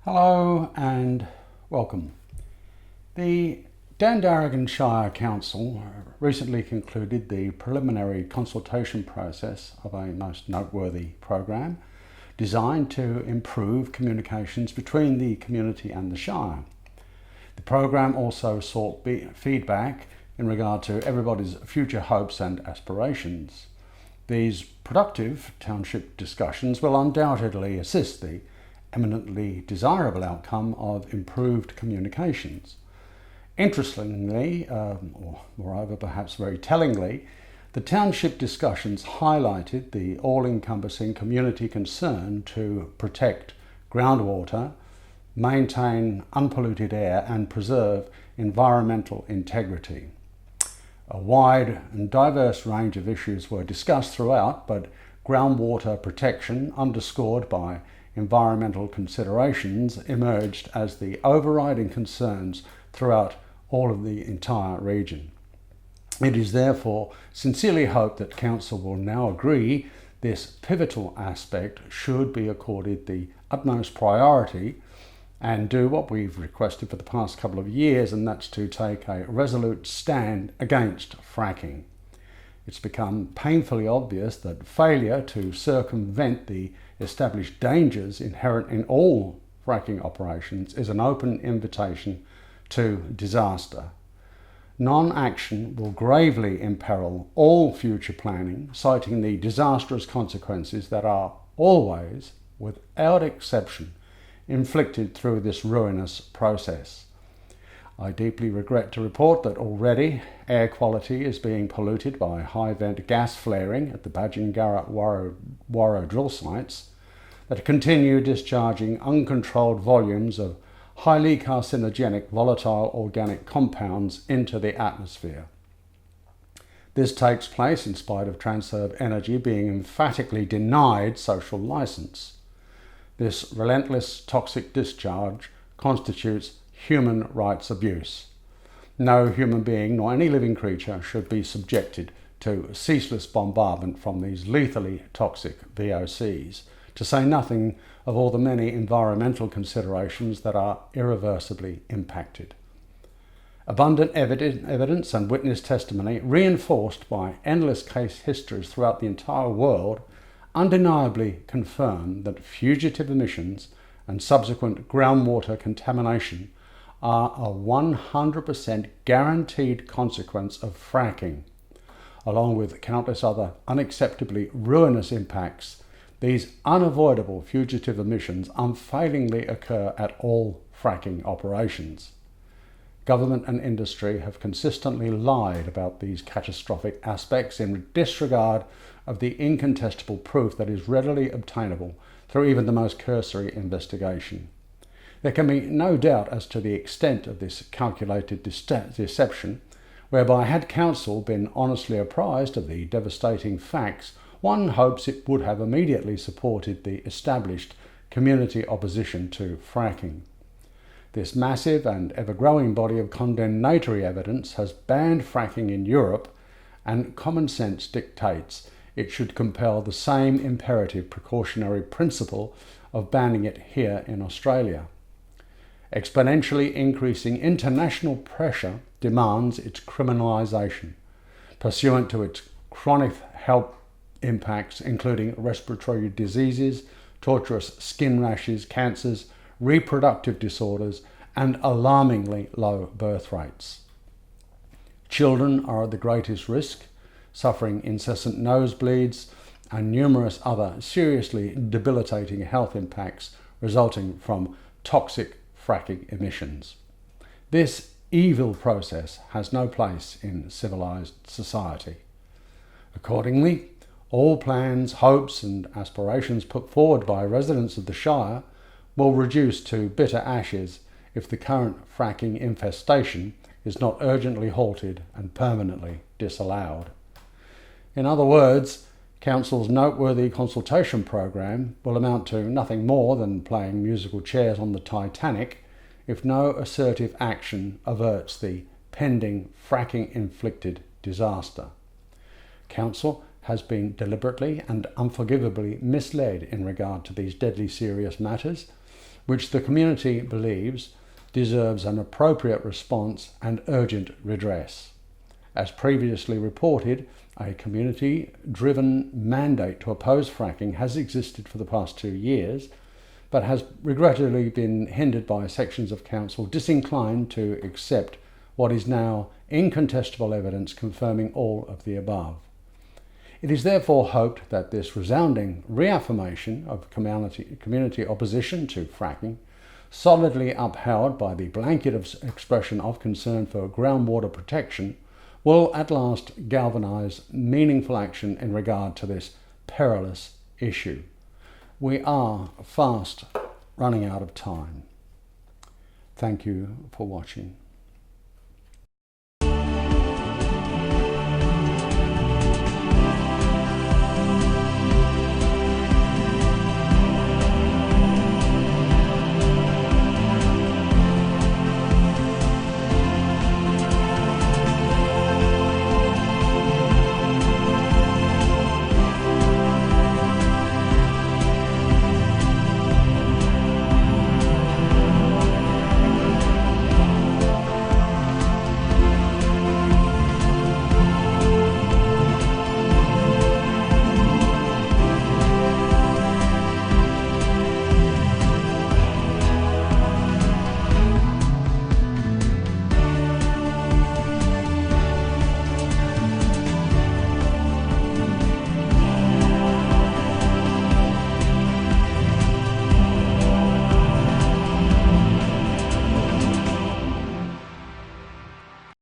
Hello and welcome. The Dandaragan Shire Council recently concluded the preliminary consultation process of a most noteworthy program designed to improve communications between the community and the Shire. The program also sought feedback in regard to everybody's future hopes and aspirations. These productive township discussions will undoubtedly assist the eminently desirable outcome of improved communications. Interestingly, or moreover perhaps very tellingly, the township discussions highlighted the all-encompassing community concern to protect groundwater, maintain unpolluted air and preserve environmental integrity. A wide and diverse range of issues were discussed throughout, but groundwater protection, underscored by environmental considerations, emerged as the overriding concerns throughout all of the entire region. It is therefore sincerely hoped that Council will now agree this pivotal aspect should be accorded the utmost priority and do what we've requested for the past couple of years, and that's to take a resolute stand against fracking. It's become painfully obvious that failure to circumvent the established dangers inherent in all fracking operations is an open invitation to disaster. Non-action will gravely imperil all future planning, citing the disastrous consequences that are always, without exception, inflicted through this ruinous process. I deeply regret to report that already air quality is being polluted by high vent gas flaring at the Badgingarra Warrow drill sites that continue discharging uncontrolled volumes of highly carcinogenic volatile organic compounds into the atmosphere. This takes place in spite of Transurb Energy being emphatically denied social licence. This relentless toxic discharge constitutes human rights abuse. No human being nor any living creature should be subjected to ceaseless bombardment from these lethally toxic VOCs, to say nothing of all the many environmental considerations that are irreversibly impacted. Abundant evidence and witness testimony, reinforced by endless case histories throughout the entire world, undeniably confirm that fugitive emissions and subsequent groundwater contamination are a 100% guaranteed consequence of fracking. Along with countless other unacceptably ruinous impacts, these unavoidable fugitive emissions unfailingly occur at all fracking operations. Government and industry have consistently lied about these catastrophic aspects in disregard of the incontestable proof that is readily obtainable through even the most cursory investigation. There can be no doubt as to the extent of this calculated deception, whereby had Council been honestly apprised of the devastating facts, one hopes it would have immediately supported the established community opposition to fracking. This massive and ever-growing body of condemnatory evidence has banned fracking in Europe, and common sense dictates it should compel the same imperative precautionary principle of banning it here in Australia. Exponentially increasing international pressure demands its criminalisation, pursuant to its chronic health impacts including respiratory diseases, torturous skin rashes, cancers, reproductive disorders, and alarmingly low birth rates. Children are at the greatest risk, suffering incessant nosebleeds and numerous other seriously debilitating health impacts resulting from toxic fracking emissions. This evil process has no place in civilised society. Accordingly, all plans, hopes and aspirations put forward by residents of the Shire will reduce to bitter ashes if the current fracking infestation is not urgently halted and permanently disallowed. In other words, Council's noteworthy consultation program will amount to nothing more than playing musical chairs on the Titanic if no assertive action averts the pending fracking-inflicted disaster. Council has been deliberately and unforgivably misled in regard to these deadly serious matters, which the community believes deserves an appropriate response and urgent redress. As previously reported, a community-driven mandate to oppose fracking has existed for the past 2 years, but has regrettably been hindered by sections of council disinclined to accept what is now incontestable evidence confirming all of the above. It is therefore hoped that this resounding reaffirmation of community opposition to fracking, solidly upheld by the blanket expression of concern for groundwater protection, will at last galvanise meaningful action in regard to this perilous issue. We are fast running out of time. Thank you for watching.